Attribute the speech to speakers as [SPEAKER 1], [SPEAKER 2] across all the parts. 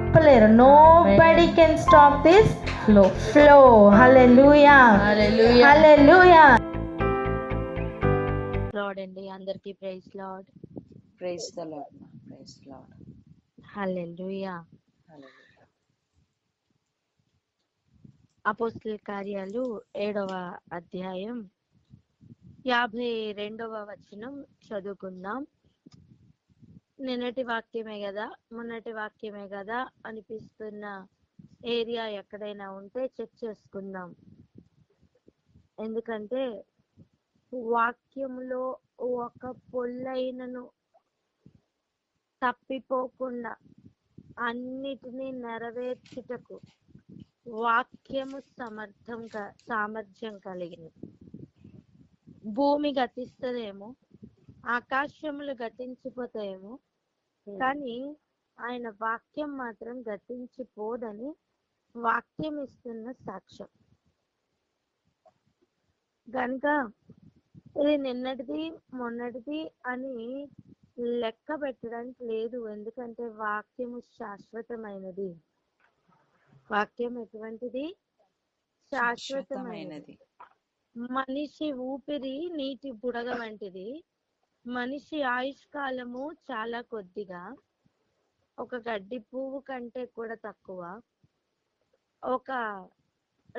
[SPEAKER 1] ఆపలేరు. Nobody can stop this flow. Hallelujah, hallelujah.
[SPEAKER 2] Lord అండి, అందరికీ praise Lord.
[SPEAKER 3] Praise the Lord, praise Lord.
[SPEAKER 2] Hallelujah. అపోస్తలుల కార్యాలు 7వ అధ్యాయం 52వ వచనం చదువుకుందాం. నిన్నటి వాక్యమే కదా, మొన్నటి వాక్యమే కదా అనిపిస్తున్న ఏరియా ఎక్కడైనా ఉంటే చెక్ చేసుకుందాం. ఎందుకంటే వాక్యములో ఒక పొల్లైనను తప్పిపోకుండా అన్నిటినీ నెరవేర్చుటకు వాక్యము సామర్థ్యం కలిగింది. భూమి గతిస్తుందేమో, ఆకాశములు గతించిపోతాయేమో, కానీ ఆయన వాక్యం మాత్రం గతించిపోదని వాక్యం ఇస్తున్న సాక్ష్యం. కనుక ఇది నిన్నటిది మొన్నటిది అని లెక్క పెట్టడానికి లేదు. ఎందుకంటే వాక్యము శాశ్వతమైనది. వాక్యం ఎటువంటిది? శాశ్వతమైనది. మనిషి ఊపిరి నీటి బుడగ వంటిది. మనిషి ఆయుష్కాలము చాలా కొద్దిగా, ఒక గడ్డి పువ్వు కంటే కూడా తక్కువ, ఒక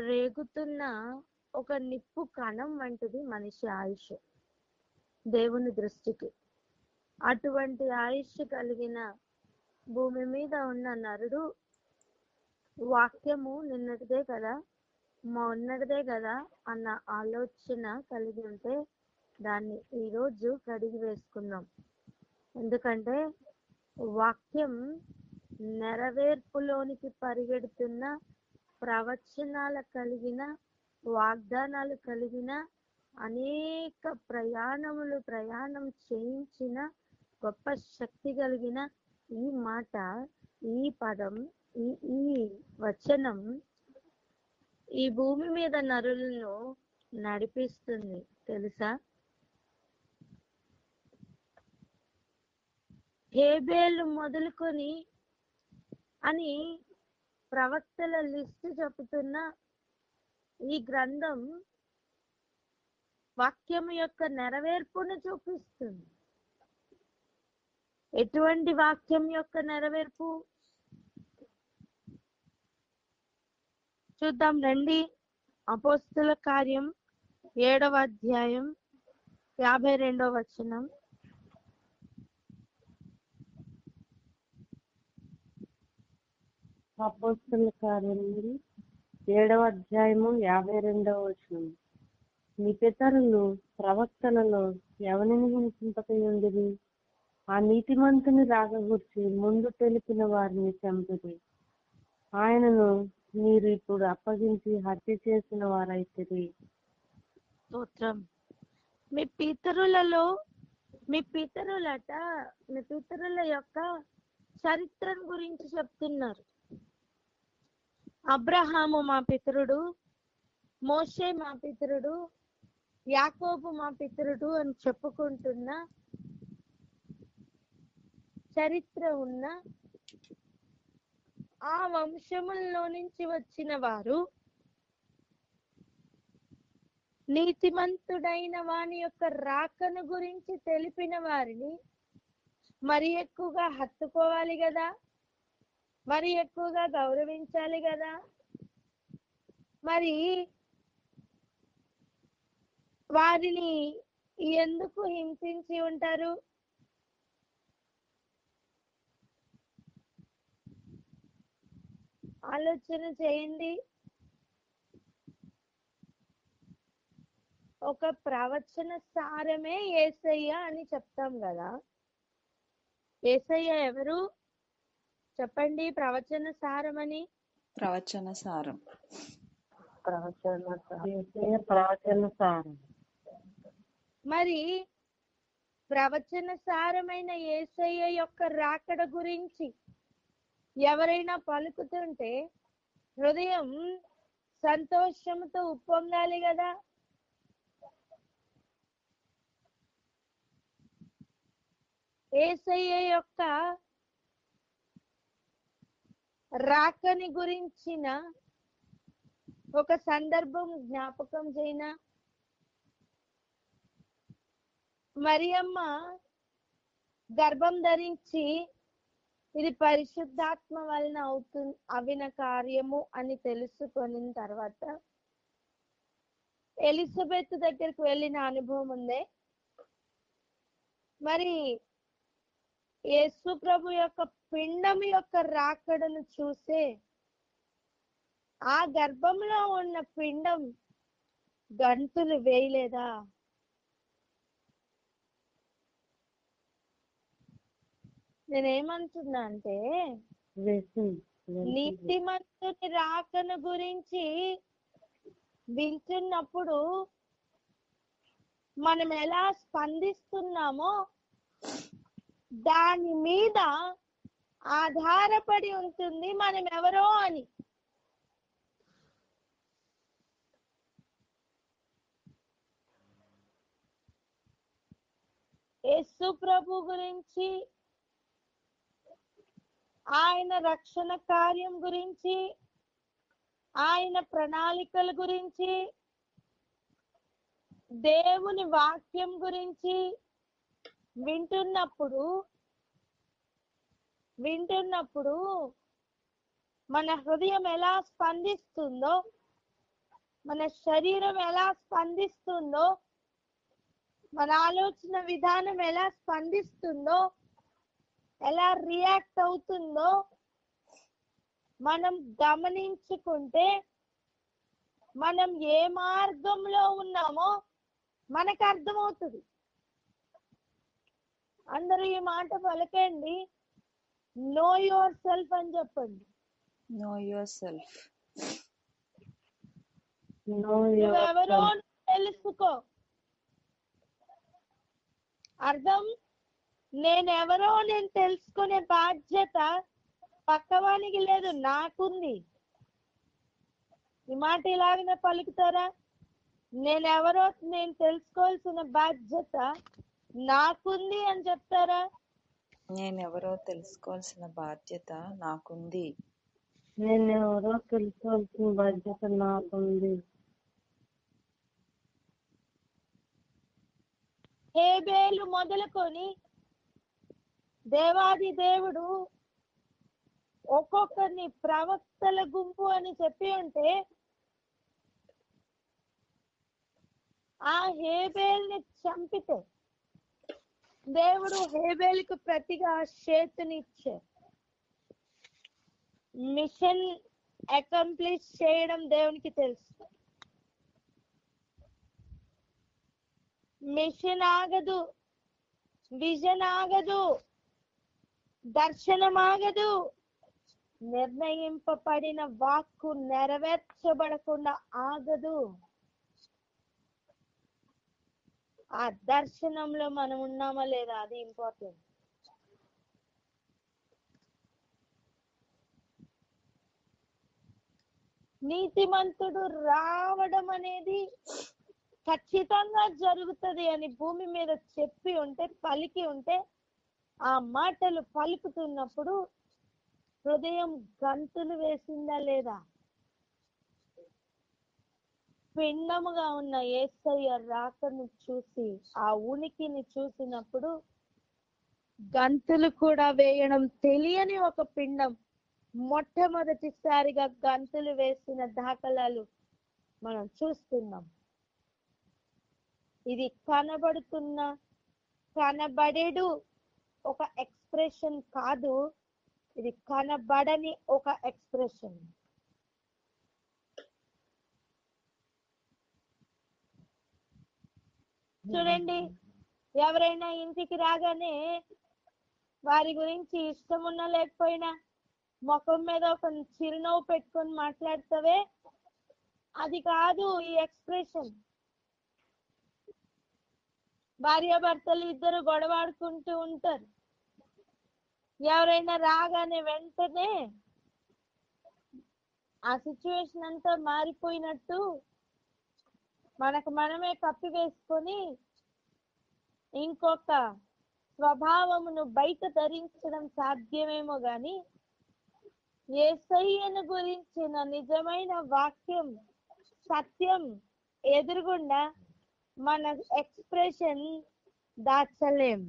[SPEAKER 2] రేగుతున్న ఒక నిప్పు కణం వంటిది మనిషి ఆయుష్ దేవుని దృష్టికి. అటువంటి ఆయుష్ కలిగిన భూమి మీద ఉన్న నరుడు వాక్యము నిన్నటిదే కదా, మొన్నటిదే కదా అన్న ఆలోచన కలిగి ఉంటే దాన్ని ఈరోజు కడిగి వేసుకుందాం. ఎందుకంటే వాక్యం నెరవేర్పులోనికి పరిగెడుతున్న, ప్రవచనాల కలిగిన, వాగ్దానాలు కలిగిన, అనేక ప్రయాణం చేయించిన గొప్ప శక్తి కలిగిన ఈ మాట, ఈ పదం, ఈ వచనం ఈ భూమి మీద నరులను నడిపిస్తుంది. తెలుసా? హేబేలు మొదలుకొని అని ప్రవక్తల లిస్టు చెబుతున్న ఈ గ్రంథం వాక్యము యొక్క నెరవేర్పును చూపిస్తుంది. ఎటువంటి వాక్యం యొక్క నెరవేర్పు చూద్దాం రండి. అపోస్తలుల కార్యం 7వ అధ్యాయం 52వ వచనం.
[SPEAKER 4] అపోస్తలుల కార్యం 7వ అధ్యాయము 52వ వచనం. మీ పితరులు ప్రవక్తలలో ఎవరిని హింసింపకయుండిరి? ఆ నీతిమంతుని రాకగూర్చి ముందు తెలిపిన వారిని చంపిరి. ఆయనను మీరు ఇప్పుడు అప్పగించి హత్య చేసిన వారైతిరి.
[SPEAKER 2] స్తోత్రం. మీ పితరుల యొక్క చరిత్రను గురించి చెప్తున్నారు. అబ్రహాము మా పితరుడు, మోషే మా పితరుడు, యాకోబు మా పితరుడు అని చెప్పుకుంటున్న చరిత్ర ఉన్న ఆ వంశముల్లో నుంచి వచ్చిన వారు నీతిమంతుడైన వాని యొక్క రాకను గురించి తెలిపిన వారిని మరి ఎక్కువగా హత్తుకోవాలి కదా, మరి ఎక్కువగా గౌరవించాలి కదా. మరి వారిని ఎందుకు హింసించి ఉంటారు? ఆలోచన చేయండి. ఒక ప్రవచన సారమే యేసయ్య అని చెప్తాం కదా. యేసయ్య ఎవరు చెప్పండి? ప్రవచన సారమని.
[SPEAKER 3] ప్రవచన సారం.
[SPEAKER 2] మరి ప్రవచన సారమైన యేసయ్య యొక్క రాకడ గురించి ఎవరైనా పలుకుతుంటే హృదయం సంతోషంతో ఉప్పొంగాలి కదా. యేసయ్య యొక్క రాకని గురించిన ఒక సందర్భం జ్ఞాపకం చేయన. మరియమ్మ గర్భం ధరించి ఇది పరిశుద్ధాత్మ వలన అవిన కార్యము అని తెలుసుకొని తర్వాత ఎలిజబెత్ దగ్గరికి వెళ్ళిన అనుభవం ఉందే. మరి యేసు ప్రభు యొక్క పిండం యొక్క రాకడను చూసే ఆ గర్భంలో ఉన్న పిండం గంతులు వేయలేదా? నేనేమంటున్నా అంటే నీతిమంతుని రాకను గురించి వింటున్నప్పుడు మనం ఎలా స్పందిస్తున్నామో దాని మీద ఆధారపడి ఉంటుంది మనం ఎవరో అని. యేసు ప్రభు గురించి, ఆయన రక్షణ కార్యం గురించి, ఆయన ప్రణాళికల గురించి, దేవుని వాక్యం గురించి వింటున్నప్పుడు మన హృదయం ఎలా స్పందిస్తుందో, మన శరీరం ఎలా స్పందిస్తుందో, మన ఆలోచన విధానం ఎలా స్పందిస్తుందో, ఎలా రియాక్ట్ అవుతుందో మనం గమనించుకుంటే మనం ఏ మార్గంలో ఉన్నామో మనకు అర్థమవుతుంది. అందరూ ఈ మాట పలకండి, నో యువర్ సెల్ఫ్ అని చెప్పండి.
[SPEAKER 3] Know yourself.
[SPEAKER 2] నువ్వెవరో తెలుసుకో. అర్థం, నేనెవరో నేను తెలుసుకునే బాధ్యత పక్కవానికి లేదు, నాకుంది. ఈ మాట ఇలాగనే పలుకుతారా? నేనెవరో నేను తెలుసుకోవాల్సిన బాధ్యత నాకుంది అని చెప్తారా?
[SPEAKER 3] నేనెవరో తెలుసుకోవాల్సిన బాధ్యత నాకుంది.
[SPEAKER 4] నేనెవరో తెలుసుకోవాల్సిన బాధ్యత నాకుంది.
[SPEAKER 2] హేబేలు మొదలుకొని దేవాది దేవుడు ఒక్కొక్కరిని ప్రవక్తల గుంపు అని చెప్పి ఉంటే ఆ హేబేల్ని చంపితే దేవుడు హేబేలుకు ప్రతిగా చేతునిచ్చే మిషన్ అకంప్లిష్ చేయడం దేవునికి తెలుసు. మిషన్ ఆగదు, విజన్ ఆగదు, దర్శనం ఆగదు, నిర్ణయింపబడిన వాక్కు నెరవేర్చబడకుండా ఆగదు. ఆ దర్శనంలో మనం ఉన్నామా లేదా, అది ఇంపార్టెంట్. నీతిమంతుడు రావడం అనేది ఖచ్చితంగా జరుగుతుంది అని భూమి మీద చెప్పి ఉంటే, పలికి ఉంటే, ఆ మాటలు పలుకుతున్నప్పుడు హృదయం గంతులు వేసిందా లేదా? పిండముగా ఉన్న యేసయ్య రాకను చూసి, ఆ ఉనికిని చూసినప్పుడు గంతులు కూడా వేయడం తెలియని ఒక పిండం మొట్టమొదటిసారిగా గంతులు వేసిన దాఖలాలు మనం చూస్తున్నాం. ఇది కనబడేడు ఒక ఎక్స్ప్రెషన్ కాదు, ఇది కనబడని ఒక ఎక్స్ప్రెషన్. చూడండి, ఎవరైనా ఇంటికి రాగానే వారి గురించి ఇష్టం ఉన్నా లేకపోయినా ముఖం మీద ఒక చిరునవ్వు పెట్టుకొని మాట్లాడతావే, అది కాదు ఈ ఎక్స్ప్రెషన్. భార్యాభర్తలు ఇద్దరు గొడవాడుకుంటూ ఉంటారు, ఎవరైనా రాగానే వెంటనే ఆ సిచ్యువేషన్ అంతా మారిపోయినట్టు మనకు మనమే కప్పి వేసుకొని ఇంకొక స్వభావమును బయట ధరించడం సాధ్యమేమో గాని యేసయ్యను గురించిన నిజమైన వాక్యం సత్యం ఎదురుగుండా మన ఎక్స్ప్రెషన్ దాచలేం.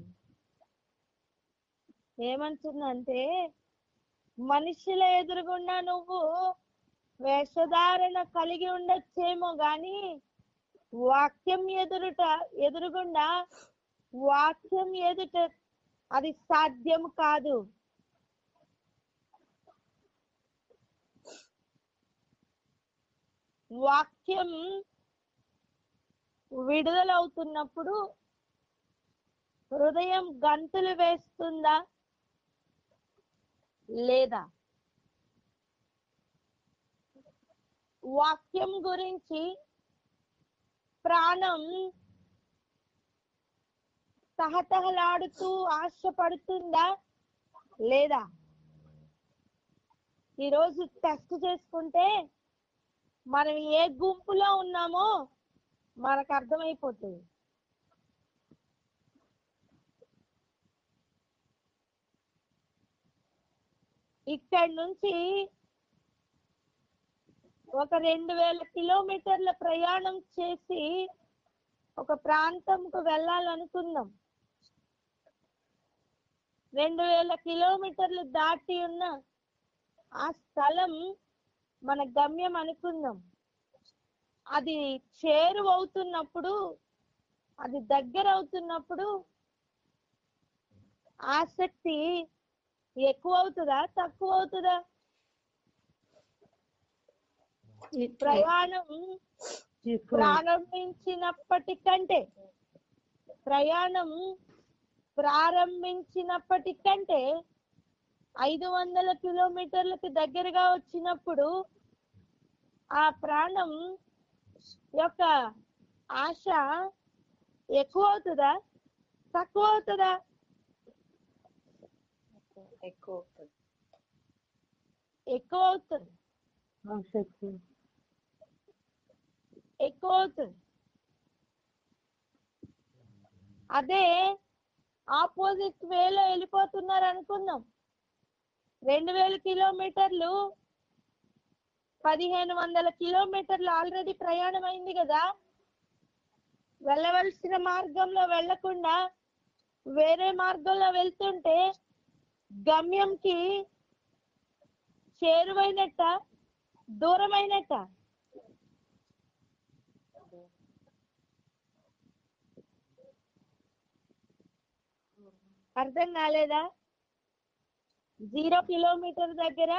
[SPEAKER 2] ఏమంటుందంటే, మనుషుల ఎదురుగుండా నువ్వు వేషధారణ కలిగి ఉండొచ్చేమో గాని వాక్యం ఎదురుగుండా వాక్యం ఎదుట అది సాధ్యం కాదు. వాక్యం విడుదలవుతున్నప్పుడు హృదయం గంతులు వేస్తుందా లేదా? వాక్యం గురించి ప్రాణం తహతహలాడుతూ ఆశపడుతుందా లేదా? ఈరోజు టెస్ట్ చేసుకుంటే మనం ఏ గుంపులో ఉన్నామో మనకు అర్థమైపోతుంది. ఇక్కడి నుంచి ఒక 2000 కిలోమీటర్ల ప్రయాణం చేసి ఒక ప్రాంతంకు వెళ్ళాలనుకుందాం. 2000 కిలోమీటర్లు దాటి ఉన్న ఆ స్థలం మన గమ్యం అనుకుందాం. అది చేరువవుతున్నప్పుడు, అది దగ్గర అవుతున్నప్పుడు ఆసక్తి ఎక్కువ అవుతుందా తక్కువ అవుతుందా? ప్రయాణం ప్రారంభించినప్పటికంటే 500 కిలోమీటర్లకు దగ్గరగా వచ్చినప్పుడు ఆ ప్రాణం యొక్క ఆశ ఎక్కువ అవుతుందా తక్కువ అవుతుందా?
[SPEAKER 3] ఎక్కువ అవుతుంది.
[SPEAKER 2] ఎక్కువ అవుతుంది. ఎక్కువ అవుతుంది. అదే ఆపోజిట్ వేలో వెళ్ళిపోతున్నారు అనుకుందాం. 2000 కిలోమీటర్లు 1500 కిలోమీటర్లు ఆల్రెడీ ప్రయాణం అయింది కదా. వెళ్ళవలసిన మార్గంలో వెళ్లకుండా వేరే మార్గంలో వెళ్తుంటే గమ్యంకి చేరువైనట్ట దూరమైనట్ట? అర్థం కాలేదా? 0 కిలోమీటర్ దగ్గర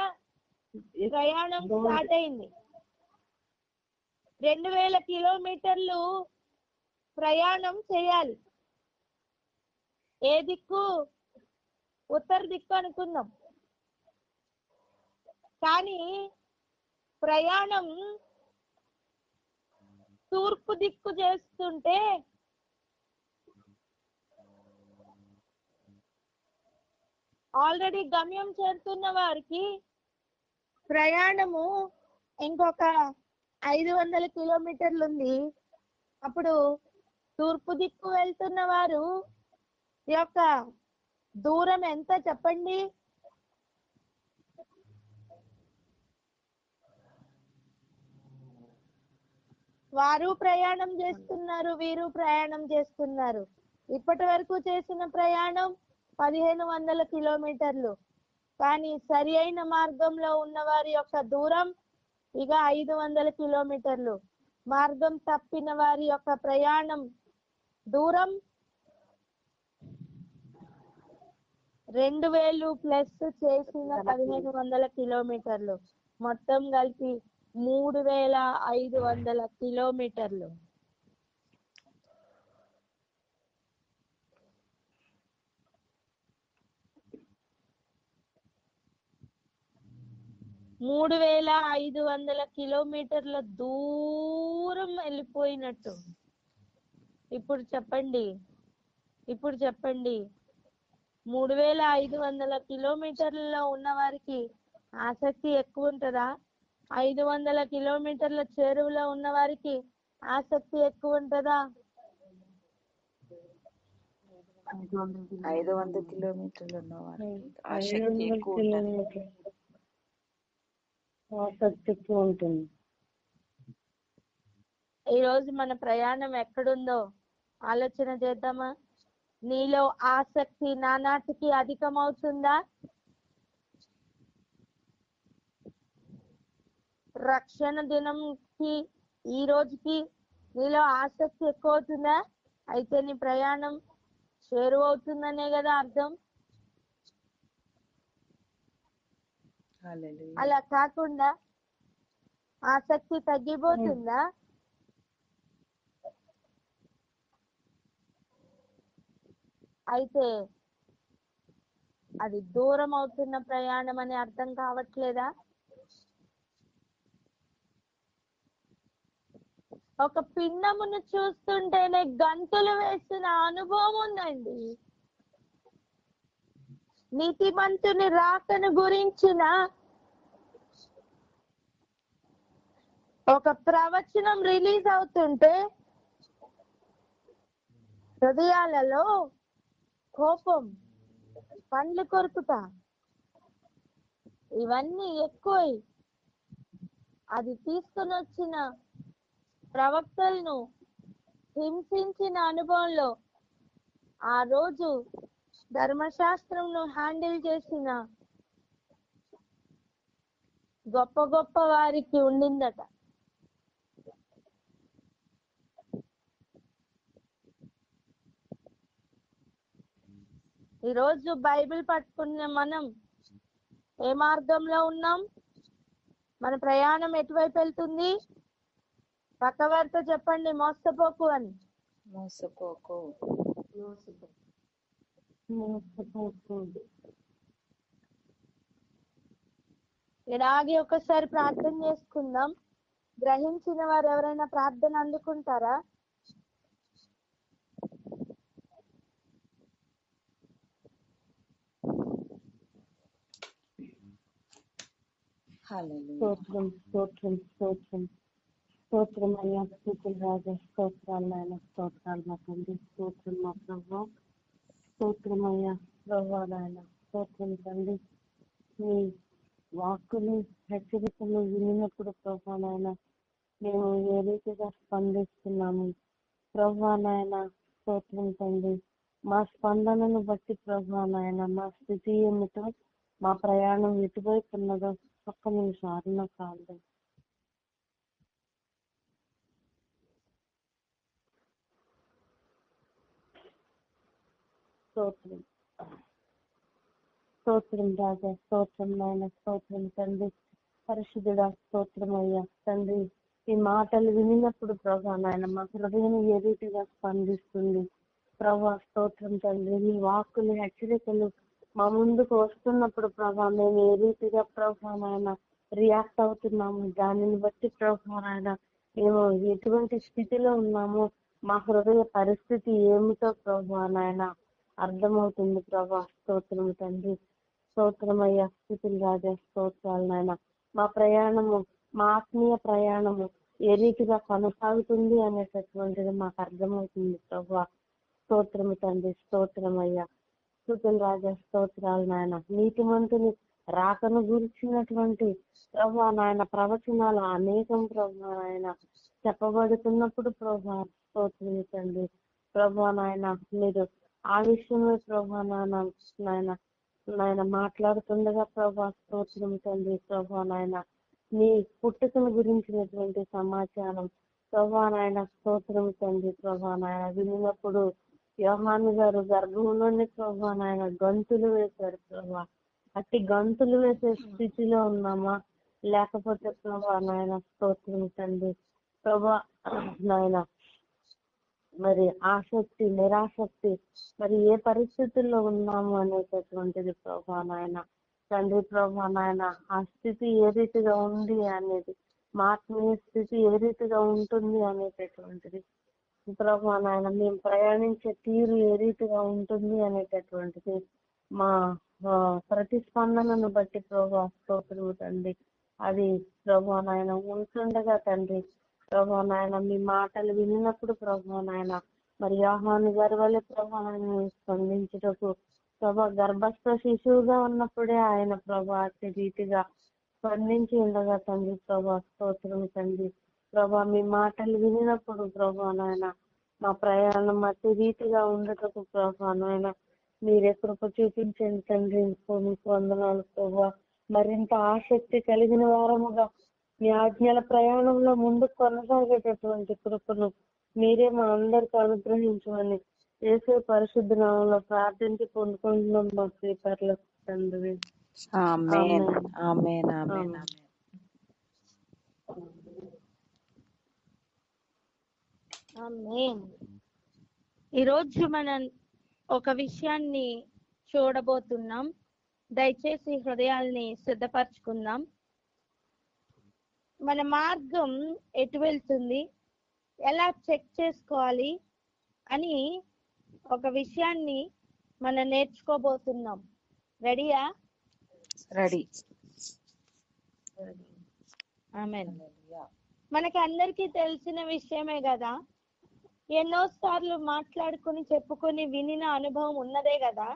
[SPEAKER 2] ప్రయాణం స్టార్ట్ అయింది. 2000 కిలోమీటర్లు ప్రయాణం చేయాలి. ఏ దిక్కు? ఉత్తర దిక్కు అనుకుందాం. కానీ ప్రయాణం తూర్పు దిక్కు చేస్తుంటే ఆల్రెడీ గమ్యం చేరుతున్న వారికి ప్రయాణము ఇంకొక 500 కిలోమీటర్లు ఉంది. అప్పుడు తూర్పు దిక్కు వెళ్తున్న వారు యొక్క దూరం ఎంత చెప్పండి? వారు ప్రయాణం చేస్తున్నారు, వీరు ప్రయాణం చేస్తున్నారు. ఇప్పటి వరకు చేసిన ప్రయాణం 1500 కిలోమీటర్లు. కానీ సరి అయిన మార్గంలో ఉన్న వారి యొక్క దూరం ఇక 500 కిలోమీటర్లు. మార్గం తప్పిన వారి యొక్క ప్రయాణం దూరం 2000 ప్లస్ చేసిన 1500 కిలోమీటర్లు. మొత్తం కలిపి 3500 కిలోమీటర్లు. మూడు 3500 కిలోమీటర్ల దూరం వెళ్ళిపోయినట్టు. ఇప్పుడు చెప్పండి 3500 కిలోమీటర్లలో ఉన్న వారికి ఆసక్తి ఎక్కువ ఉంటుందా? 500 కిలోమీటర్ల చేరువలో ఉన్న వారికి ఆసక్తి ఎక్కువ ఉంటుందా?
[SPEAKER 3] 500 కిలోమీటర్లు ఉన్నవారికి ఆసక్తి ఎక్కువ ఉంటుంది.
[SPEAKER 4] ఆసక్తి ఎక్కువ ఉంటుంది.
[SPEAKER 2] ఈ రోజు మన ప్రయాణం ఎక్కడుందో ఆలోచన చేద్దామా? నీలో ఆసక్తి నానాటికి అధికమవుతుందా? రక్షణ దినంకి ఈ రోజుకి నీలో ఆసక్తి ఎక్కువ అవుతుందా? అయితే నీ ప్రయాణం చేరువవుతుందనే కదా అర్థం.
[SPEAKER 3] హల్లెలూయా.
[SPEAKER 2] అలా కాకుండా ఆసక్తి తగ్గిపోతుందా? అయితే అది దూరం అవుతున్న ప్రయాణం అని అర్థం కావట్లేదా? ఒక పిండమును చూస్తుంటేనే గంతులు వేసిన అనుభవం ఉందండి. నీతిమంతుని రాకను గురించిన ఒక ప్రవచనం రిలీజ్ అవుతుంటే హృదయాలలో కోపం, పండ్లు కొరుకుతా ఇవన్నీ ఎక్కువ అది తీసుకుని వచ్చిన ప్రవక్తలను హింసించిన అనుభవంలో ఆ రోజు ధర్మశాస్త్రంను హ్యాండిల్ చేసిన గొప్ప గొప్ప వారికి ఉండిందట. ఈరోజు బైబిల్ పట్టుకున్న మనం ఏ మార్గంలో ఉన్నాం? మన ప్రయాణం ఎటువైపు వెళ్తుంది? పక్కవారితో చెప్పండి, మోసపోకు అని.
[SPEAKER 3] మోసపోకు.
[SPEAKER 2] ఇలాగే ఒకసారి ప్రార్థన చేసుకుందాం. గ్రహించిన వారు ఎవరైనా ప్రార్థన అందుకుంటారా?
[SPEAKER 3] హల్లెలూయా.
[SPEAKER 4] స్తోత్రం స్తోత్రం స్తోత్రం స్తోత్రం అయ్యా. స్థుతులు రాజా, స్తోత్రాలు నాయన, స్తోత్రాలు మా తండ్రి, స్తోత్రం మా ప్రభా, స్తోత్రం అయ్యా ప్రభా నాయన, స్తోత్రం తండ్రి. మీ వాక్కులు హెచ్చరికలు వినినప్పుడు ప్రభా నాయన మేము ఏ రీతిగా స్పందిస్తున్నాము ప్రభా నాయన, స్తోత్రం తండ్రి. మా స్పందనను బట్టి ప్రభా నాయన మా స్థితి ఏమిటో, మా ప్రయాణం ఎటువైపు ఉన్నదో ఒక్క నిమిషం అరుణ కాదు. స్తోత్రం స్తోత్రం రాజా, స్తోత్రం నాయన, స్తోత్రం తండ్రి. పరిశుద్ధుడా, స్తోత్రం అయ్యా తండ్రి. ఈ మాటలు వినినప్పుడు ప్రభా నాయన మా హృదయం ఏ రీతిగా స్పందిస్తుంది ప్రభా, స్తోత్రం తండ్రి. మీ వాక్కులు హెచ్చరికలు మా ముందుకు వస్తున్నప్పుడు ప్రభా మేము ఏ రీతిగా ప్రభా నాయన రియాక్ట్ అవుతున్నాము, దానిని బట్టి ప్రభా నాయన మేము ఎటువంటి స్థితిలో ఉన్నామో, మా హృదయ పరిస్థితి ఏమిటో ప్రభా నాయన అర్థమవుతుంది ప్రభా. స్తోత్రం తండ్రి, స్తోత్రమయ్యా. స్థితులు రాజా, స్తోత్రాలు నాయన. మా ప్రయాణము, మా ఆత్మీయ ప్రయాణము ఏ రీతిగా కొనసాగుతుంది అనేటటువంటిది మాకు అర్థమవుతుంది ప్రభా. స్తోత్రము తండ్రి, స్తోత్రమయ్యా. స్థుతులు రాజా, స్తోత్రాలు నాయన. నీతిమంతుని రాకను గురించినటువంటి ప్రభా నాయన ప్రవచనాలు అనేకం ప్రభా నాయన చెప్పబడుతున్నప్పుడు ప్రభా, స్తోత్రము తండ్రి. ప్రభా నాయన మీరు ఆ విషయమే ప్రభా నాయన మాట్లాడుతుండగా ప్రభా, స్తోత్రం తండ్రి. ప్రభా నాయన నీ పుట్టుకను గురించినటువంటి సమాచారం ప్రభా నాయన, స్తోత్రం తండ్రి. ప్రభా నాయన వినినప్పుడు యోహాను గారు గర్భంలోని ప్రభా నాయన గంతులు వేశారు ప్రభా. అట్టి గంతులు వేసే స్థితిలో ఉన్నామా, లేకపోతే ప్రభా నాయన, స్తోత్రం తండ్రి. ప్రభా నాయన మరి ఆసక్తి నిరాసక్తి మరి ఏ పరిస్థితుల్లో ఉన్నాము అనేటటువంటిది ప్రభా నాయన తండ్రి. ప్రభా నాయన ఆ స్థితి ఏ రీతిగా ఉంది అనేది, మా ఆత్మీయ స్థితి ఏ రీతిగా ఉంటుంది అనేటటువంటిది ప్రభా నాయన, మేము ప్రయాణించే తీరు ఏ రీతిగా ఉంటుంది అనేటటువంటిది మా ప్రతిస్పందనను బట్టి ప్రభా, స్తోత్రము తండ్రి. అది ప్రభా నాయన ఉంటుండగా తండ్రి ప్రభా నాయన మీ మాటలు వినినప్పుడు ప్రభా నాయన మరి యోహాను గారి వల్ల ప్రభా నాయన స్పందించుటకు ప్రభా, గర్భస్థ శిశువుగా ఉన్నప్పుడే ఆయన ప్రభా అతి రీతిగా స్పందించి ఉండగా తండ్రి ప్రభా స్తోత్రం తండ్రి ప్రభా మీ మాటలు వినినప్పుడు ప్రభా నాయన మా ప్రయాణం అతి రీతిగా ఉండటకు ప్రభా నాయన మీరే కృప చూపించండి తండ్రి. మీకు వందనాలు ప్రభా. మరింత ఆసక్తి కలిగిన వారముగా మీ ఆజ్ఞల ప్రయాణంలో ముందుకు కొనసాగేటటువంటి కృపను మీరే మా అందరికి అనుగ్రహించమని యేసు పరిశుద్ధ నామంలో ప్రార్థించి పొందుకుంటున్నాం మా శ్రీపర్ల తండ్రి.
[SPEAKER 3] ఆమేన్ ఆమేన్ ఆమేన్ ఆమేన్.
[SPEAKER 2] ఆమేన్. ఈరోజు మనం ఒక విషయాన్ని చూడబోతున్నాం. దయచేసి హృదయాల్ని సిద్ధపరచుకుందాం. మన మార్గం ఎటు వెళ్తుంది, ఎలా చెక్ చేసుకోవాలి అని ఒక విషయాన్ని మనం నేర్చుకోబోతున్నాం. రెడీయా?
[SPEAKER 3] రెడీ.
[SPEAKER 2] ఆమేన్. మనకి అందరికీ తెలిసిన విషయమే కదా, ఎన్నోసార్లు మాట్లాడుకుని చెప్పుకొని వినిన అనుభవం ఉన్నదే కదా.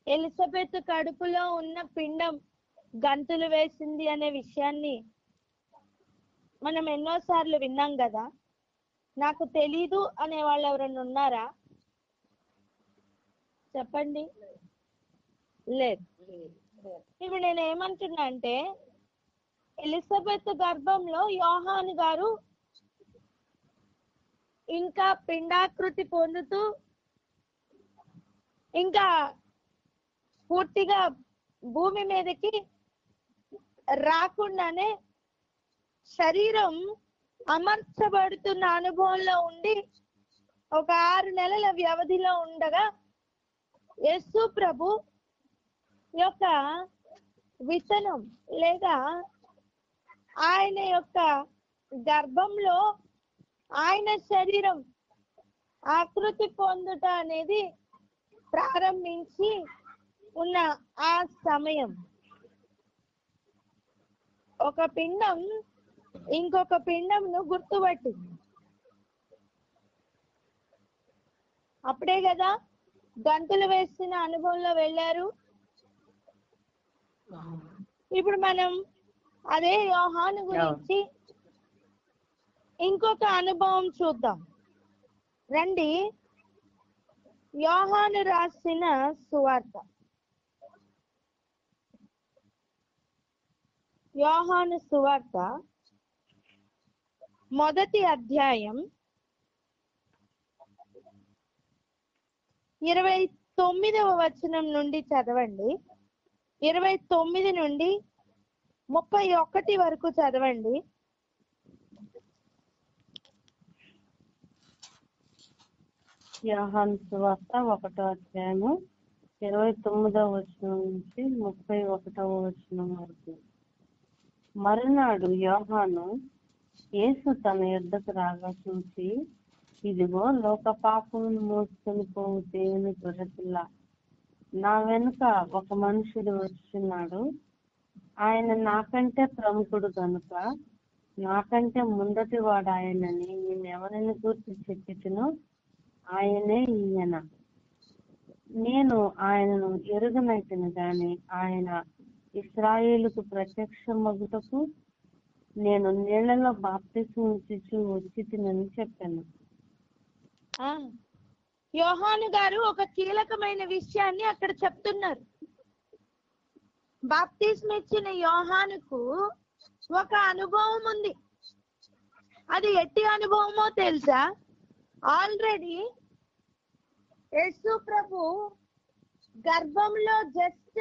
[SPEAKER 2] ఎలిజబెత్ కడుపులో ఉన్న పిండం గంతులు వేసింది అనే విషయాన్ని మనం ఎన్నోసార్లు విన్నాం కదా. నాకు తెలీదు అనే వాళ్ళు ఎవరైనా ఉన్నారా? చెప్పండి. లేదు. ఇప్పుడు నేను ఏమంటున్నా అంటే, ఎలిజబెత్ గర్భంలో యోహాను గారు ఇంకా పిండాకృతి పొందుతూ ఇంకా పూర్తిగా భూమి మీదకి రాకుండానే శరీరం అమర్చబడుతున్న అనుభవంలో ఉండి ఒక 6 నెలల వ్యవధిలో ఉండగా యేసు ప్రభు యొక్క విత్తనం లేదా ఆయన యొక్క గర్భంలో ఆయన శరీరం ఆకృతి పొందుట అనేది ప్రారంభించి ఉన్న ఆ సమయం, ఒక పిండం ఇంకొక పిండంను గుర్తుపట్టింది. అప్పుడే కదా గంతులు వేసిన అనుభవంలో వెళ్ళారు. ఇప్పుడు మనం అదే యోహాను గురించి ఇంకొక అనుభవం చూద్దాం రండి. యోహాను రాసిన సువార్త, యోహాను సువార్త 1వ అధ్యాయం 29వ వచనం నుండి చదవండి. 29 నుండి 31 వరకు చదవండి.
[SPEAKER 4] యోహాను సువార్త 1వ అధ్యాయము 29వ వచనం నుంచి 31వ వచనం వరకు. మరునాడు యోహాను యేసు తన యొద్దకు రాగా చూసి, ఇదిగో లోక పాపమును మోసుకొని పోవు దేవుని గొర్రెపిల్ల, నా వెనుక ఒక మనుషుడు వచ్చున్నాడు. ఆయన నాకంటే ప్రముఖుడు కనుక నాకంటే ముందటి వాడు ఆయనని నేను ఎవరిని గుర్తు చెప్పినో ఆయనే ఈయన. నేను ఆయనను ఎరుగనైతిని గాని ఆయన ఇశ్రాయేలుకు ప్రత్యక్షమగుటకు నేను నీళ్లలో బాప్తిసం ఇచ్చుచు వచ్చితినని చెప్పాను.
[SPEAKER 2] యోహాను గారు ఒక కీలకమైన విషయాన్ని అక్కడ చెప్తున్నారు. బాప్తిసం ఇచ్చిన యోహానుకు ఒక అనుభవం ఉంది. అది ఎట్టి అనుభవమో తెలుసా? ఆల్రెడీ యేసు ప్రభు గర్భంలో జస్ట్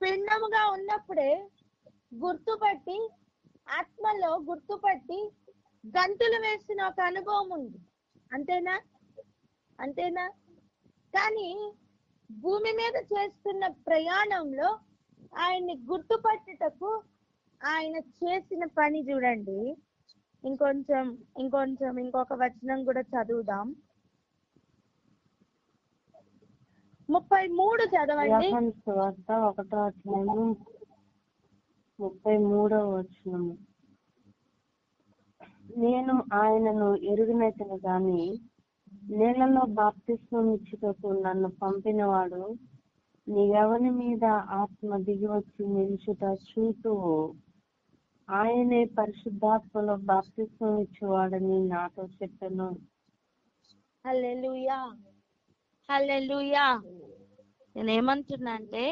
[SPEAKER 2] పిండముగా ఉన్నప్పుడే గుర్తుపట్టి, ఆత్మలో గుర్తుపట్టి గంతులు వేసిన ఒక అనుభవం ఉంది. అంతేనా? అంతేనా? కానీ భూమి మీద చేస్తున్న ప్రయాణంలో ఆయన్ని గుర్తుపట్టుటకు ఆయన చేసిన పని చూడండి. ఇంకొక వచనం కూడా చదువుదాం. 33 చదవండి.
[SPEAKER 4] యోహాను సువార్త 1వ అధ్యాయము 33వ వచనము. నేను ఆయనను ఎరుగనైతిని గాని నీళ్లలో బాప్తిస్మం ఇచ్చుటకు నన్ను పంపినవాడు నీ యవని మీద ఆత్మ దిగి వచ్చి నిలుచుట చూతూ ఆయనే పరిశుద్ధాత్మలో బాప్తిస్మం ఇచ్చేవాడని నాతో చెప్పాను.
[SPEAKER 2] హల్లెలూయా, హల్లెలూయా. నేనేమంటున్నా అంటే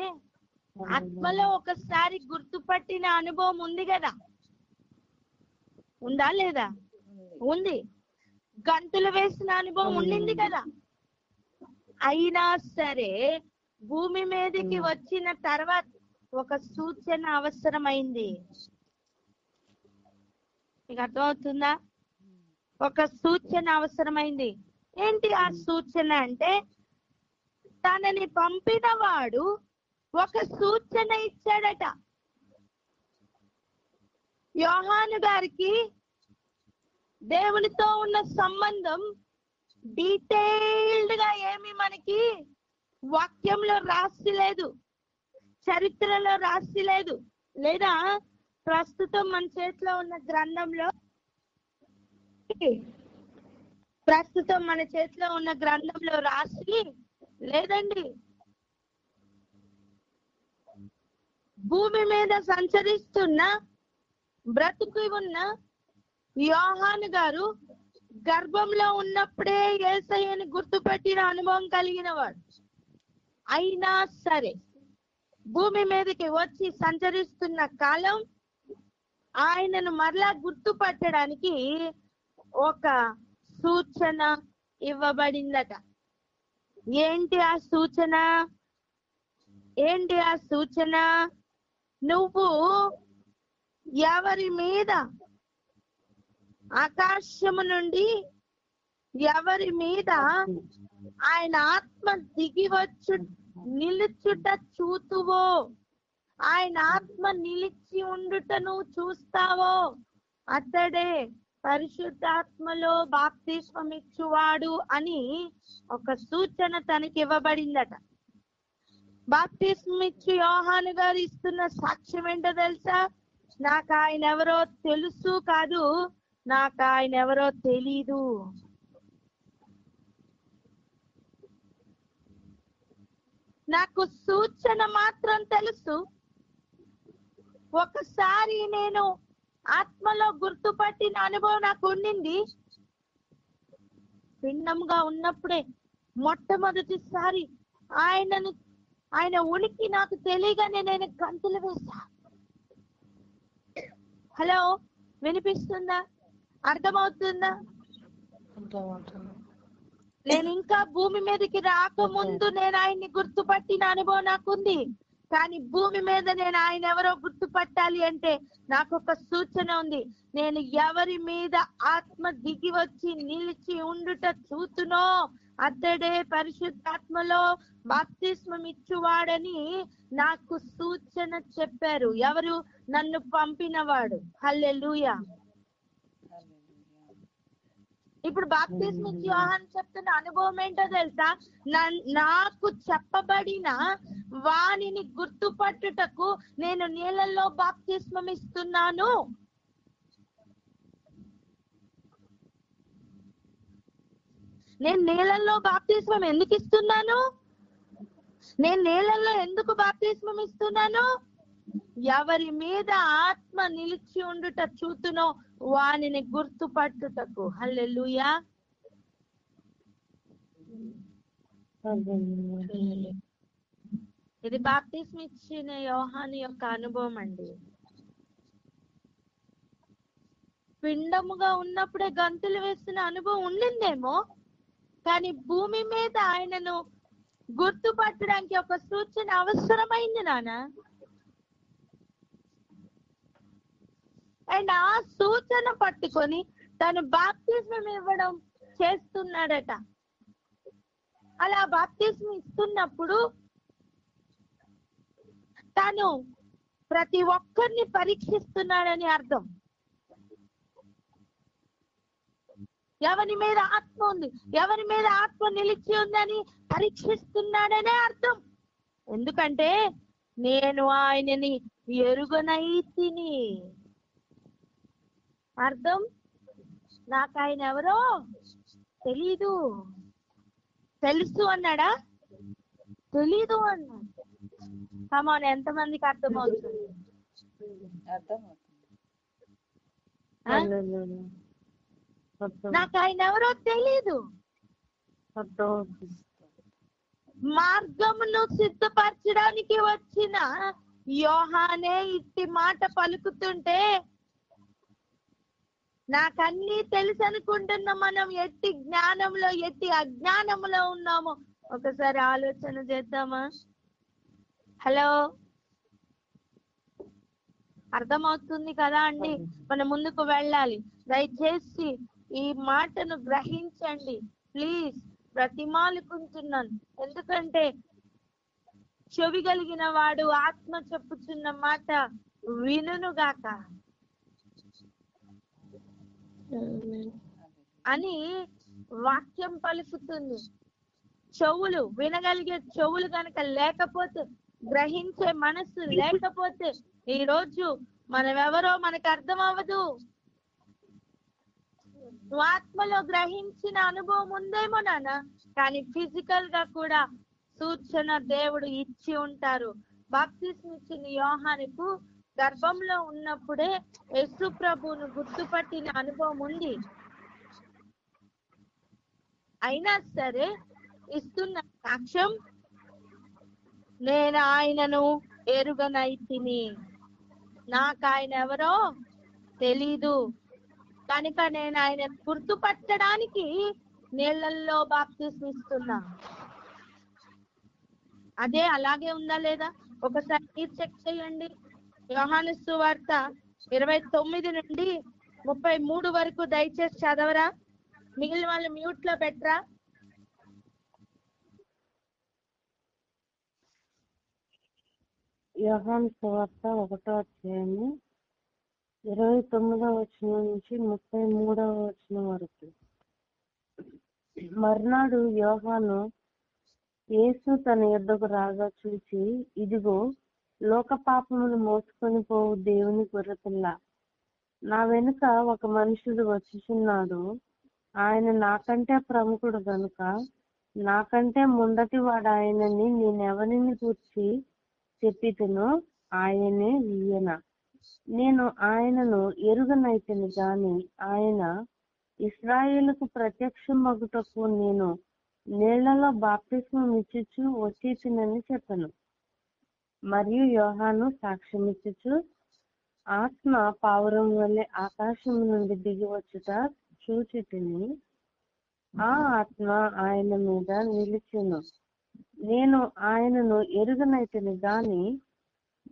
[SPEAKER 2] ఆత్మలో ఒకసారి గుర్తుపట్టిన అనుభవం ఉంది కదా, ఉందా లేదా? ఉంది. గంతులు వేసిన అనుభవం ఉండింది కదా. అయినా సరే భూమి మీదకి వచ్చిన తర్వాత ఒక సూచన అవసరమైంది. మీకు అర్థమవుతుందా? ఒక సూచన అవసరమైంది. ఏంటి ఆ సూచన అంటే, తనని పంపిన వాడు ఒక సూచన ఇచ్చాడట. యోహాను గారికి దేవునితో ఉన్న సంబంధం డీటెయిల్డ్ గా ఏమి మనకి వాక్యంలో రాసి లేదు, చరిత్రలో రాసి లేదు, లేదా ప్రస్తుతం మన చేతిలో ఉన్న గ్రంథంలో రాసి లేదండి. భూమి మీద సంచరిస్తున్న బ్రతుకు ఉన్న యోహాను గారు గర్భంలో ఉన్నప్పుడే యేసయ్యని గుర్తుపెట్టిన అనుభవం కలిగిన వాడు. అయినా సరే భూమి మీదకి వచ్చి సంచరిస్తున్న కాలం ఆయనను మరలా గుర్తుపట్టడానికి ఒక సూచన ఇవ్వబడిందట. ఏంటి ఆ సూచన? ఏంటి ఆ సూచన? నువ్వు ఎవరి మీద ఆకాశము నుండి ఎవరి మీద ఆయన ఆత్మ దిగి వచ్చు నిలుచుట చూతువో, ఆయన ఆత్మ నిలిచి ఉండుట నువ్వు చూస్తావో అతడే పరిశుద్ధాత్మలో బాప్తిస్మం ఇచ్చువాడు అని ఒక సూచన తనకి ఇవ్వబడిందట. బాప్తిస్మం ఇచ్చి యోహాను గారు ఇస్తున్న సాక్ష్యం ఏంటో తెలుసా? నాకు ఆయన ఎవరో తెలుసు కాదు, నాకు ఆయన ఎవరో తెలీదు. నాకు సూచన మాత్రం తెలుసు. ఒకసారి నేను ఆత్మలో గుర్తుపట్టిన అనుభవం నాకు ఉండింది. పిండంగా ఉన్నప్పుడే మొట్టమొదటిసారి ఆయన ఉనికి నాకు తెలియగానే నేను గంతులు వేసా. హలో, వినిపిస్తుందా? అర్థమవుతుందా? నేను ఇంకా భూమి మీదకి రాకముందు నేను ఆయన్ని గుర్తుపట్టిన అనుభవం నాకుంది. కానీ భూమి మీద నేను ఆయన ఎవరో గుర్తుపట్టాలి అంటే నాకు ఒక సూచన ఉంది. నేను ఎవరి మీద ఆత్మ దిగి వచ్చి నిలిచి ఉండుట చూతునో అతడే పరిశుద్ధాత్మలో బాప్తిస్మం ఇచ్చువాడని నాకు సూచన చెప్పారు. ఎవరు? నన్ను పంపినవాడు. హల్లెలూయా. ఇప్పుడు బాప్తిస్మం ఇచ్చి యోహాను చెప్తున్న అనుభవం ఏంటో తెలుసా? నాకు చెప్పబడిన వానిని గుర్తుపట్టుటకు నేను నీళ్ళల్లో బాప్తిస్మం ఇస్తున్నాను. నేను నీళ్ళల్లో బాప్తిస్మం ఎందుకు ఇస్తున్నాను? నేను నీళ్ళల్లో ఎందుకు బాప్తిస్మం ఇస్తున్నాను? ఎవరి మీద ఆత్మ నిలిచి ఉండుట చూతునో వానిని గుర్తుపట్టుటకు. హల్లెలూయా. ఇది బాప్తిస్మం ఇచ్చిన యోహాను యొక్క అనుభవం అండి. పిండముగా ఉన్నప్పుడే గంతులు వేసిన అనుభవం ఉండిందేమో, కానీ భూమి మీద ఆయనను గుర్తుపట్టడానికి ఒక సూచన అవసరమైంది నాన్న. అండ్ ఆ సూచన పట్టుకొని తను బాప్తిస్మం ఇవ్వడం చేస్తున్నాడట. అలా బాప్తిస్మం ఇస్తున్నప్పుడు తను ప్రతి ఒక్కరిని పరీక్షిస్తున్నాడని అర్థం. ఎవరి మీద ఆత్మ ఉంది, ఎవరి మీద ఆత్మ నిలిచి ఉందని పరీక్షిస్తున్నాడనే అర్థం. ఎందుకంటే నేను ఆయనని ఎరుగనైతిని. అర్థం, నాకు ఆయన ఎవరో తెలీదు. తెలుసు అన్నాడా? తెలీదు అన్నాడు. కమాన్, ఎంతమందికి అర్థమవుతుంది?
[SPEAKER 3] అర్థమవుతుంది.
[SPEAKER 2] ఆ?
[SPEAKER 4] హల్లెలూయా. అర్థం
[SPEAKER 2] నాకు ఆయన ఎవరో తెలీదు.
[SPEAKER 4] అర్థమవుతుంది.
[SPEAKER 2] మార్గమును సిద్ధపరచడానికి వచ్చిన యోహానే ఇట్టి మాట పలుకుతుంటే నాకన్నీ తెలుసు అనుకుంటున్న మనం ఎట్టి జ్ఞానంలో ఎట్టి అజ్ఞానంలో ఉన్నామో ఒకసారి ఆలోచన చేద్దామా? హలో, అర్థమవుతుంది కదా అండి? మనం ముందుకు వెళ్ళాలి. దయచేసి ఈ మాటను గ్రహించండి ప్లీజ్, బ్రతిమాలుకుంటున్నాను. ఎందుకంటే చెవి కలిగిన వాడు ఆత్మ చెప్పుచున్న మాట వినుగాక అని వాక్యం పలుకుతుంది. చెవులు వినగలిగే చెవులు కనుక లేకపోతే, గ్రహించే మనస్సు లేకపోతే ఈ రోజు మనం ఎవరో మనకు అర్థం అవ్వదు. ఆత్మలో గ్రహించిన అనుభవం ఉందేమో నాన్న, కానీ ఫిజికల్ గా కూడా సూచన దేవుడు ఇచ్చి ఉంటారు. బాప్తిస్మం ఇచ్చిన యోహానుకు గర్భంలో ఉన్నప్పుడే యేసు ప్రభువును గుర్తుపట్టిన అనుభవం ఉంది. అయినా సరే ఇస్తున్న సాక్ష్యం, నేను ఆయనను ఎరుగనైతిని, నాకు ఆయన ఎవరో తెలీదు కనుక నేను ఆయన గుర్తుపట్టడానికి నీళ్ళల్లో బాప్తిస్మం ఇస్తున్నా. అదే అలాగే ఉందా లేదా ఒకసారి మీరు చెక్ చేయండి. యోహాను సువార్త 29 నుండి 33 వరకు దయచేసి చదవరా? మిగిలిన వాళ్ళు మ్యూట్ లో పెట్టరా?
[SPEAKER 4] యోహాను సువార్త 1వ అధ్యాయము 29వ వచనం నుంచి 33వ వచనం వరకు. మర్నాడు యోహాను యేసు తన యొద్దకు రాగా చూచి, ఇదిగో లోక పాపమును మోసుకొని పోవు దేవుని గొర్రెపిల్ల, నా వెనుక ఒక మనుషుడు వచ్చుచున్నాడు. ఆయన నాకంటే ప్రముఖుడు గనుక నాకంటే ముందటి వాడు ఆయనని నేనెవరిని గూర్చి చెప్పితునో ఆయనే ఈయన. నేను ఆయనను ఎరుగనైతిని గాని ఆయన ఇశ్రాయేలుకు ప్రత్యక్షమగుటకు నేను నీళ్లలో బాప్తిస్మం ఇచ్చుచు వచ్చేసినని చెప్పను. మరియు యోహాను సాక్ష్యమిచ్చుచు, ఆత్మ పావురం వలె ఆకాశం నుండి దిగి వచ్చుట చూచితిని. ఆ ఆత్మ ఆయన మీద నిలిచెను. నేను ఆయనను ఎరుగనైతిని గాని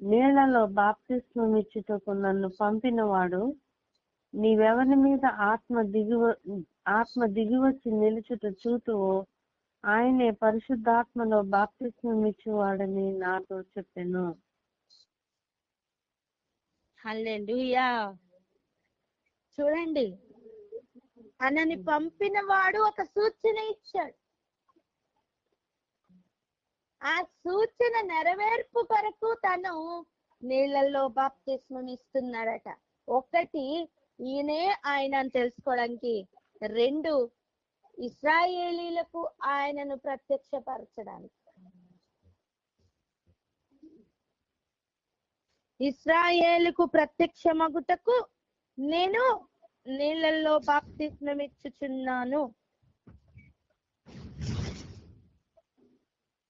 [SPEAKER 4] నీళ్లలో బాప్తిస్మం ఇచ్చుటకు నన్ను పంపినవాడు నీవెవరి మీద ఆత్మ దిగివచ్చి నిలుచుట చూతువో ఆయనే పరిశుద్ధాత్మలో బాప్తిస్మం ఇచ్చేవాడని నాతో చెప్పెను.
[SPEAKER 2] హల్లెలూయా. చూడండి, తనని పంపిన వాడు ఒక సూచన ఇచ్చాడు. ఆ సూచన నెరవేర్పు కొరకు తను నీళ్లలో బాప్తిస్మం ఇస్తున్నాడట. ఒకటి, ఈయనే ఆయన అని తెలుసుకోవడానికి. 2, ఇశ్రాయేలీలకు ఆయనను ప్రత్యక్షపరచడానికి. ఇశ్రాయేలుకు ప్రత్యక్షమగుటకు నేను నీళ్ళల్లో బాప్తిస్మం ఇచ్చుచున్నాను.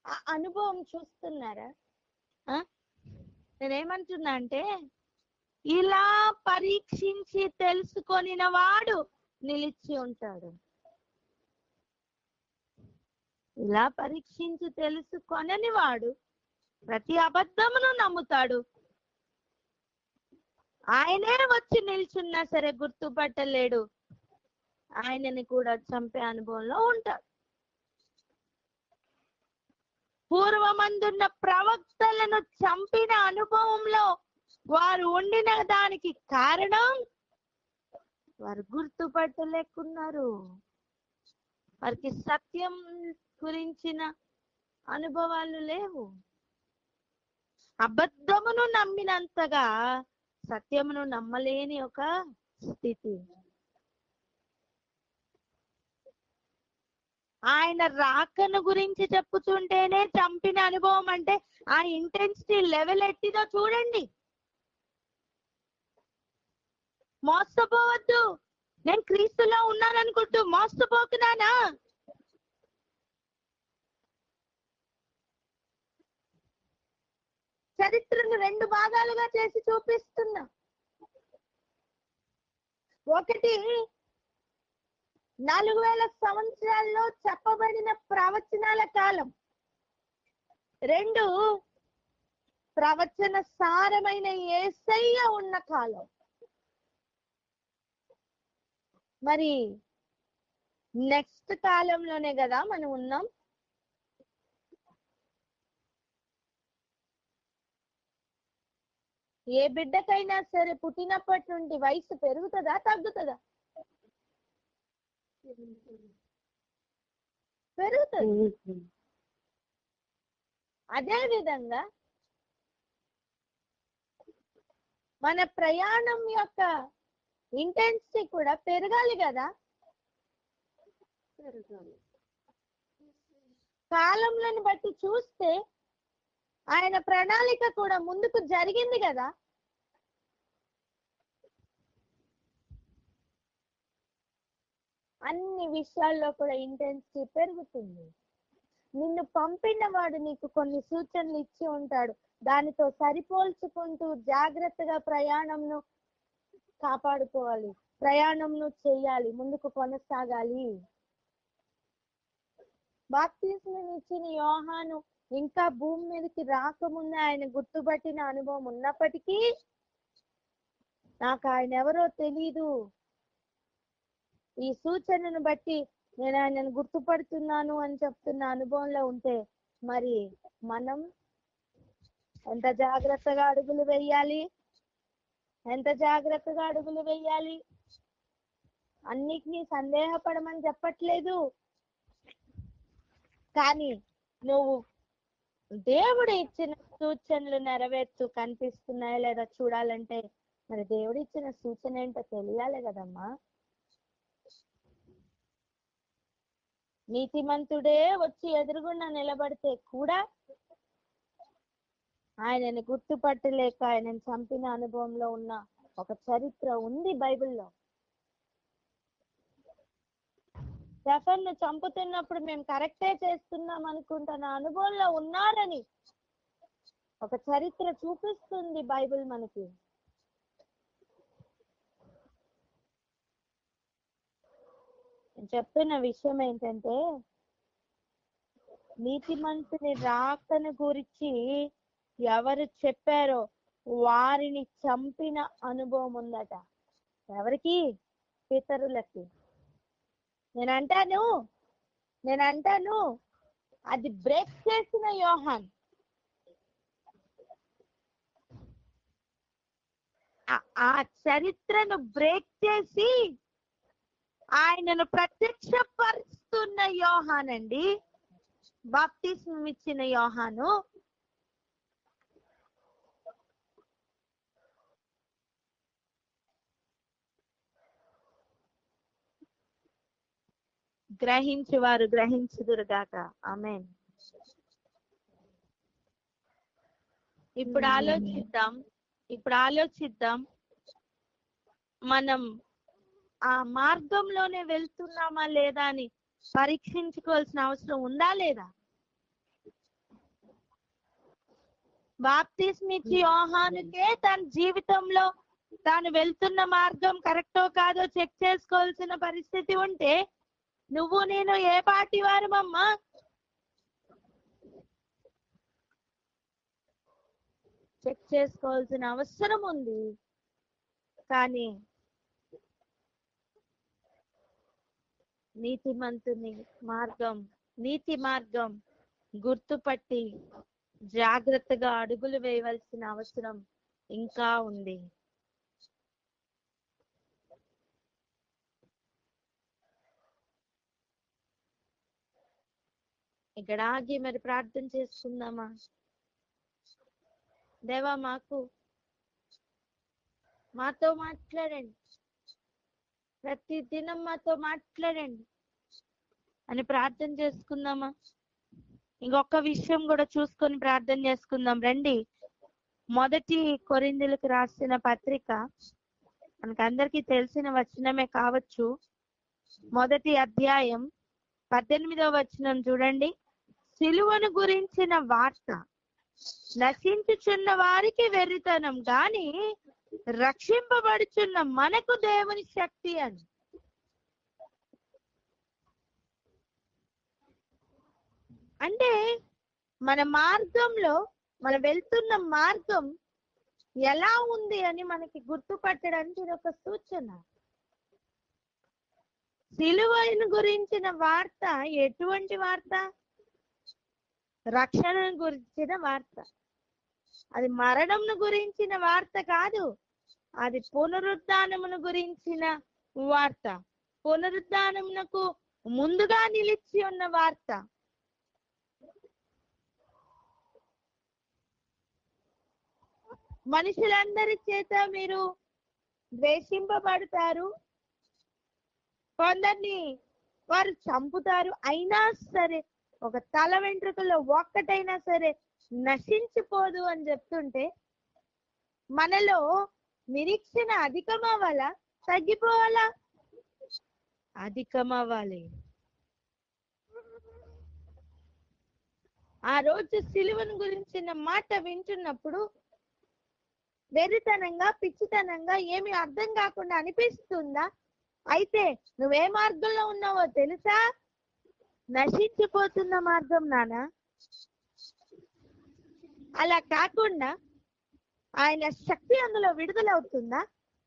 [SPEAKER 2] ఆ అనుభవం చూస్తున్నారా? నేనేమంటున్నా అంటే, ఇలా పరీక్షించి తెలుసుకొనిన వాడు నిలిచి ఉంటాడు. ఇలా పరీక్షించి తెలుసుకొనని వాడు ప్రతి అబద్ధమును నమ్ముతాడు. ఆయనే వచ్చి నిల్చున్నా సరే గుర్తుపట్టలేడు. ఆయనని కూడా చంపే అనుభవంలో ఉంటాడు. పూర్వమందున్న ప్రవక్తలను చంపిన అనుభవంలో వారు ఉండిన దానికి కారణం వారు గుర్తుపట్టలేకున్నారు. వారికి సత్యం గురించిన అనుభవాలు లేవు. అబద్ధమును నమ్మినంతగా సత్యమును నమ్మలేని ఒక స్థితి. ఆయన రాకను గురించి చెప్పుతుంటేనే చంపిన అనుభవం అంటే ఆ ఇంటెన్సిటీ లెవెల్ ఎట్టిదో చూడండి. మోసపోవద్దు. నేను క్రీస్తులో ఉన్నాననుకుంటూ మోసపోకున్నానా? చరిత్రను 2 భాగాలుగా చేసి చూపిస్తున్నా. ఒకటి 4000 సంవత్సరాల్లో చెప్పబడిన ప్రవచనాల కాలం. 2 ప్రవచన సారమైన యేసయ్య ఉన్న కాలం. మరి నెక్స్ట్ కాలంలోనే కదా మనం ఉన్నాం. ఏ బిడ్డకైనా సరే పుట్టినప్పటి నుండి వయసు పెరుగుతుందా తగ్గుతుందా? పెరుగుతుంది. అదే విధంగా మన ప్రయాణం యొక్క ఇంటెన్సిటీ కూడా పెరగాలి కదా. కాలంలను బట్టి చూస్తే ఆయన ప్రణాళిక కూడా ముందుకు జరిగింది కదా. అన్ని విషయాల్లో కూడా ఇంటెన్సిటీ పెరుగుతుంది. నిన్ను పంపిన వాడు నీకు కొన్ని సూచనలు ఇచ్చి ఉంటాడు. దానితో సరిపోల్చుకుంటూ జాగ్రత్తగా ప్రయాణంను కాపాడుకోవాలి, ప్రయాణంను చేయాలి, ముందుకు కొనసాగాలి. బాప్తిస్మం ఇచ్చిన యోహాను ఇంకా భూమి మీదకి రాకముందే ఆయన గుర్తుపట్టిన అనుభవం ఉన్నప్పటికీ నాకు ఆయన ఎవరో తెలీదు, ఈ సూచనను బట్టి నేను ఆయనను గుర్తుపడుతున్నాను అని చెప్తున్న అనుభవంలో ఉంటే మరి మనం ఎంత జాగ్రత్తగా అడుగులు వేయాలి, ఎంత జాగ్రత్తగా అడుగులు వేయాలి. అన్నిటినీ సందేహపడమని చెప్పట్లేదు, కానీ నువ్వు దేవుడు ఇచ్చిన సూచనలు నెరవేర్చు కనిపిస్తున్నాయా లేదా చూడాలంటే మరి దేవుడు ఇచ్చిన సూచన ఏంటో తెలియాలి కదమ్మా. నీతిమంతుడే వచ్చి ఎదురుగుండా నిలబడితే కూడా ఆయనని గుర్తుపట్టలేక ఆయనను చంపిన అనుభవంలో ఉన్న ఒక చరిత్ర ఉంది బైబిల్లో. స్టెఫెన్ను చంపుతున్నప్పుడు మేము కరెక్టే చేస్తున్నాం అనుకుంటున్న అనుభవంలో ఉన్నారని ఒక చరిత్ర చూపిస్తుంది బైబిల్ మనకి. నేను చెప్తున్న విషయం ఏంటంటే నీతిమంతుని రాకను గురించి ఎవరు చెప్పారో వారిని చంపిన అనుభవం ఉందట. ఎవరికి? పితరులకి. నేనంటాను అది బ్రేక్ చేసిన యోహాన్. ఆ చరిత్రను బ్రేక్ చేసి ఆయనను ప్రత్యక్షపరుస్తున్న యోహాన్ అండి, బాప్తిస్మం ఇచ్చిన యోహాను. గ్రహించువారు గ్రహించుదురుగాక. ఆమేన్. ఇప్పుడు ఆలోచిద్దాం మనం ఆ మార్గంలోనే వెళ్తున్నామా లేదా అని పరీక్షించుకోవాల్సిన అవసరం ఉందా లేదా? బాప్తిస్మం ఇచ్చి యోహానుకే తన జీవితంలో తాను వెళ్తున్న మార్గం కరెక్టో కాదో చెక్ చేసుకోవాల్సిన పరిస్థితి ఉంటే నువ్వు నేను ఏ పార్టీ వారమమ్మా? చెక్ చేసుకోవాల్సిన అవసరం ఉంది. కానీ నీతి మార్గం గుర్తుపట్టి జాగ్రత్తగా అడుగులు వేయవలసిన అవసరం ఇంకా ఉంది. ఇక్కడ ఆగి మరి ప్రార్థన చేసుకుందామా? దేవా, మాతో మాట్లాడండి, ప్రతి దినం మాతో మాట్లాడండి. అని ప్రార్థన చేసుకుందామా? ఇంకొక విషయం కూడా చూసుకొని ప్రార్థన చేసుకుందాం రండి. మొదటి కొరింథీయులకు రాసిన పత్రిక మనకందరికీ తెలిసిన వచనమే కావచ్చు. మొదటి అధ్యాయం 18వ వచనం చూడండి. సిలువను గురించిన వార్త నశించుచున్న వారికి వెర్రితనం గాని రక్షింపబడుచున్న మనకు దేవుని శక్తి అని. అంటే మన మార్గంలో మనం వెళ్తున్న మార్గం ఎలా ఉంది అని మనకి గుర్తుపట్టడానికి ఇది ఒక సూచన. సిలువను గురించిన వార్త ఎటువంటి వార్త? రక్షణను గురించిన వార్త. అది మరణంను గురించిన వార్త కాదు, అది పునరుద్ధానమును గురించిన వార్త. పునరుద్ధానమునకు ముందుగా నిలిచి ఉన్న వార్త. మనుషులందరి చేత మీరు ద్వేషింపబడతారు, కొందరిని వారు చంపుతారు, అయినా సరే ఒక తల వెంట్రుకలో ఒక్కటైనా సరే నశించిపోదు అని చెప్తుంటే మనలో నిరీక్షణ అధికమవ్వాలా తగ్గిపోవాలా? అధికమవ్వాలి. ఆ రోజు సిలువను గురించిన మాట వింటున్నప్పుడు వెర్రితనంగా పిచ్చితనంగా ఏమి అర్థం కాకుండా అనిపిస్తుందా? అయితే నువ్వే మార్గంలో ఉన్నావో తెలుసా? నశించిపోతున్న మార్గం నానా. అలా కాకుండా ఆయన శక్తి అందులో విడుదలవుతుందా?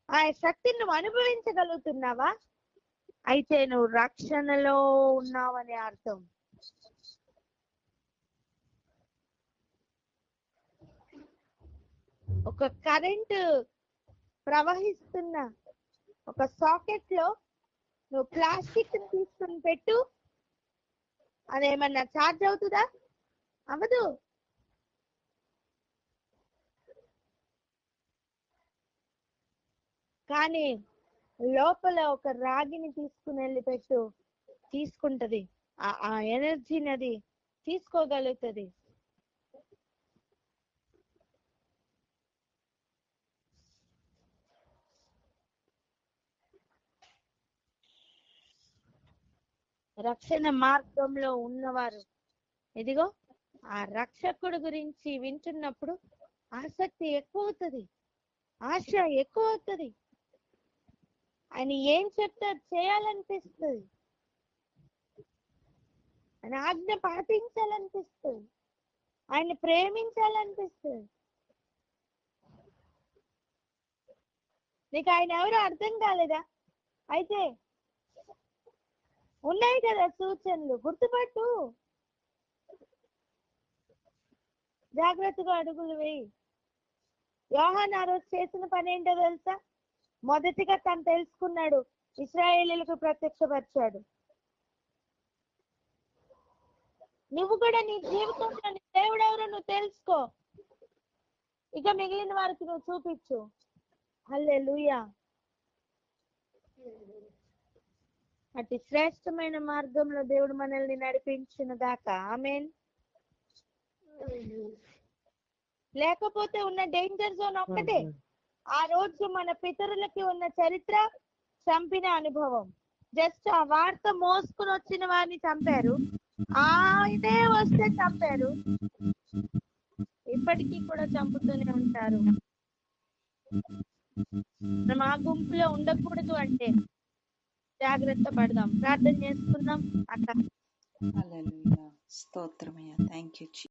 [SPEAKER 2] ఆయన శక్తిని నువ్వు అనుభవించగలుగుతున్నావా? అయితే నువ్వు రక్షణలో ఉన్నావని అర్థం. ఒక కరెంటు ప్రవహిస్తున్న ఒక సాకెట్ లో నువ్వు ప్లాస్టిక్ తీసుకుని పెట్టు, అదేమన్నా ఛార్జ్ అవుతుందా? అవదు. కానీ లోపల ఒక రాగిని తీసుకుని వెళ్ళి పెట్టు, తీసుకుంటది. ఆ ఎనర్జీని అది తీసుకోగలుగుతుంది. రక్షణ మార్గంలో ఉన్నవారు ఇదిగో ఆ రక్షకుడు గురించి వింటున్నప్పుడు ఆసక్తి ఎక్కువ అవుతుంది, ఆశ ఎక్కువ అవుతుంది. ఆయన ఏం చెప్తే చేయాలనిపిస్తుంది, ఆయన ఆజ్ఞ పాటించాలనిపిస్తుంది, ఆయన ప్రేమించాలనిపిస్తుంది. నీకు ఆయన ఎవరో అర్థం కాలేదా? అయితే ఉన్నాయి కదా సూచనలు, గుర్తుపట్టు, జాగ్రత్తగా అడుగులు వేయి. యోహాను ఆ రోజు చేసిన పని ఏంటో తెలుసా? మొదటిగా తను తెలుసుకున్నాడు, ఇశ్రాయేలీయులకు ప్రత్యక్షపరిచాడు. నువ్వు కూడా నీ జీవితంలో నీ దేవుడు ఎవరో నువ్వు తెలుసుకో, ఇక మిగిలిన వారికి నువ్వు చూపించు. హల్లెలూయా. అతి శ్రేష్టమైన మార్గంలో దేవుడు మనల్ని నడిపించిన దాకా ఆమేన్. లేకపోతే ఉన్న డేంజర్ జోన్ ఒక్కటే, ఆ రోజు మన పితరులకి ఉన్న చరిత్ర చంపిన అనుభవం. జస్ట్ ఆ వార్త మోసుకుని వచ్చిన వారిని చంపారు, ఆయనే వస్తే చంపారు, ఇప్పటికీ కూడా చంపుతూనే ఉంటారు. మనం ఆ గుంపులో ఉండకూడదు అంటే జాగ్రత్త పడదాం. ప్రార్థన చేసుకుందాం అక్క.
[SPEAKER 3] హల్లెలూయా. స్తోత్రమయ్యా. Thank you.